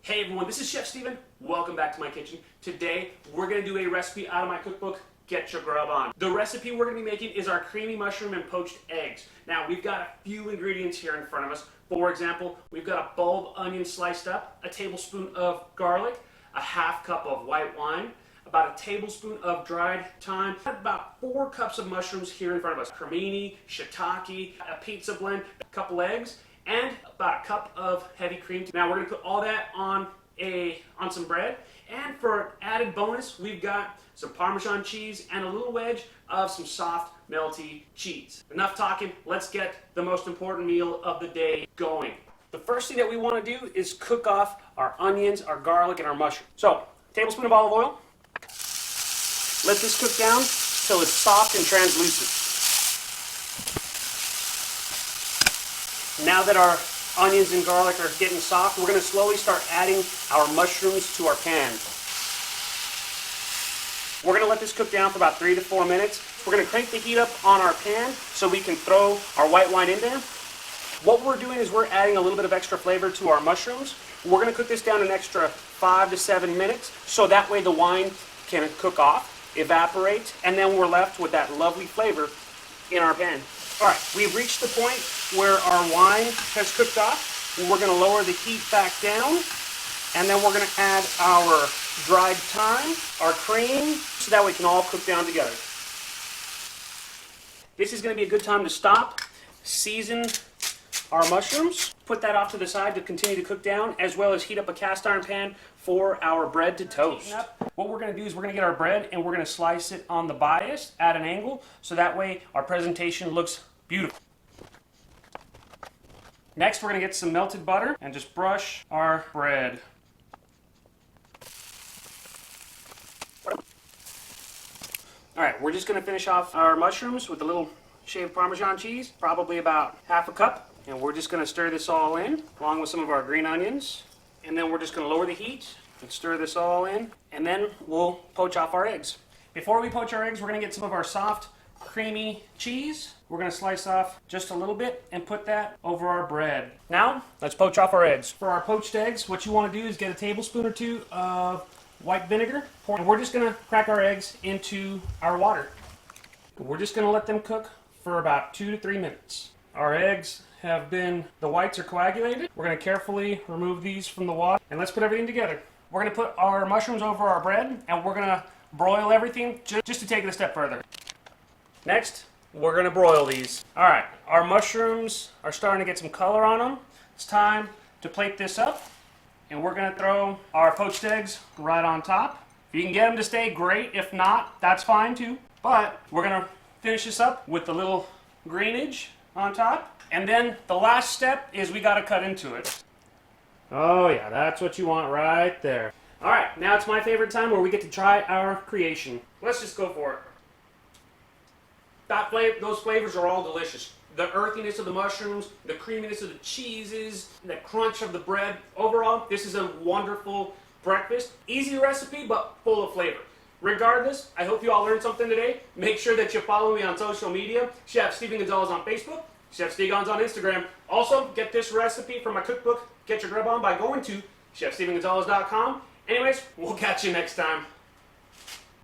Hey everyone, this is Chef Steven. Welcome back to my kitchen. Today, we're gonna do a recipe out of my cookbook, Get Your Grub On. The recipe we're gonna be making is our creamy mushroom and poached eggs. Now, we've got a few ingredients here in front of us. For example, we've got a bulb onion sliced up, a tablespoon of garlic, a half cup of white wine, about a tablespoon of dried thyme, about 4 cups of mushrooms here in front of us, cremini, shiitake, a pizza blend, a couple eggs, and about a cup of heavy cream. Now we're going to put all that on some bread, and for added bonus, we've got some Parmesan cheese and a little wedge of some soft, melty cheese. Enough talking, let's get the most important meal of the day going. The first thing that we want to do is cook off our onions, our garlic, and our mushroom. So, tablespoon of olive oil. Let this cook down until it's soft and translucent. Now that our onions and garlic are getting soft, we're going to slowly start adding our mushrooms to our pan. We're going to let this cook down for about 3 to 4 minutes. We're going to crank the heat up on our pan so we can throw our white wine in there. What we're doing is we're adding a little bit of extra flavor to our mushrooms. We're going to cook this down an extra 5 to 7 minutes so that way the wine can cook off, evaporate, and then we're left with that lovely flavor in our pan. Alright, we've reached the point where our wine has cooked off. We're going to lower the heat back down, and then we're going to add our dried thyme, our cream, so that we can all cook down together. This is going to be a good time to stop, season our mushrooms, put that off to the side to continue to cook down, as well as heat up a cast iron pan for our bread to toast. What we're going to do is we're going to get our bread and we're going to slice it on the bias at an angle, so that way our presentation looks beautiful. Next, we're going to get some melted butter and just brush our bread. Alright, we're just going to finish off our mushrooms with a little shaved Parmesan cheese, probably about half a cup. And we're just going to stir this all in, along with some of our green onions. And then we're just going to lower the heat and stir this all in. And then we'll poach off our eggs. Before we poach our eggs, we're going to get some of our soft, creamy cheese. We're going to slice off just a little bit and put that over our bread. Now, let's poach off our eggs. For our poached eggs, what you want to do is get a tablespoon or 2 of white vinegar. And we're just going to crack our eggs into our water. We're just going to let them cook for about 2 to 3 minutes. Our eggs the whites are coagulated. We're going to carefully remove these from the water, and let's put everything together. We're going to put our mushrooms over our bread, and we're going to broil everything just to take it a step further. Next, we're going to broil these. Alright, our mushrooms are starting to get some color on them. It's time to plate this up, and we're going to throw our poached eggs right on top. If you can get them to stay, great. If not, that's fine too. But we're going to finish this up with a little greenage on top. And then the last step is we got to cut into it. Oh yeah, that's what you want right there. Alright, now it's my favorite time where we get to try our creation. Let's just go for it. Those flavors are all delicious. The earthiness of the mushrooms, the creaminess of the cheeses, the crunch of the bread. Overall, this is a wonderful breakfast. Easy recipe, but full of flavor. Regardless, I hope you all learned something today. Make sure that you follow me on social media. Chef Steven Gonzalez on Facebook. Chef Stegon's on Instagram. Also, get this recipe from my cookbook, Get Your Grub On, by going to chefstevengonzalez.com. Anyways, we'll catch you next time.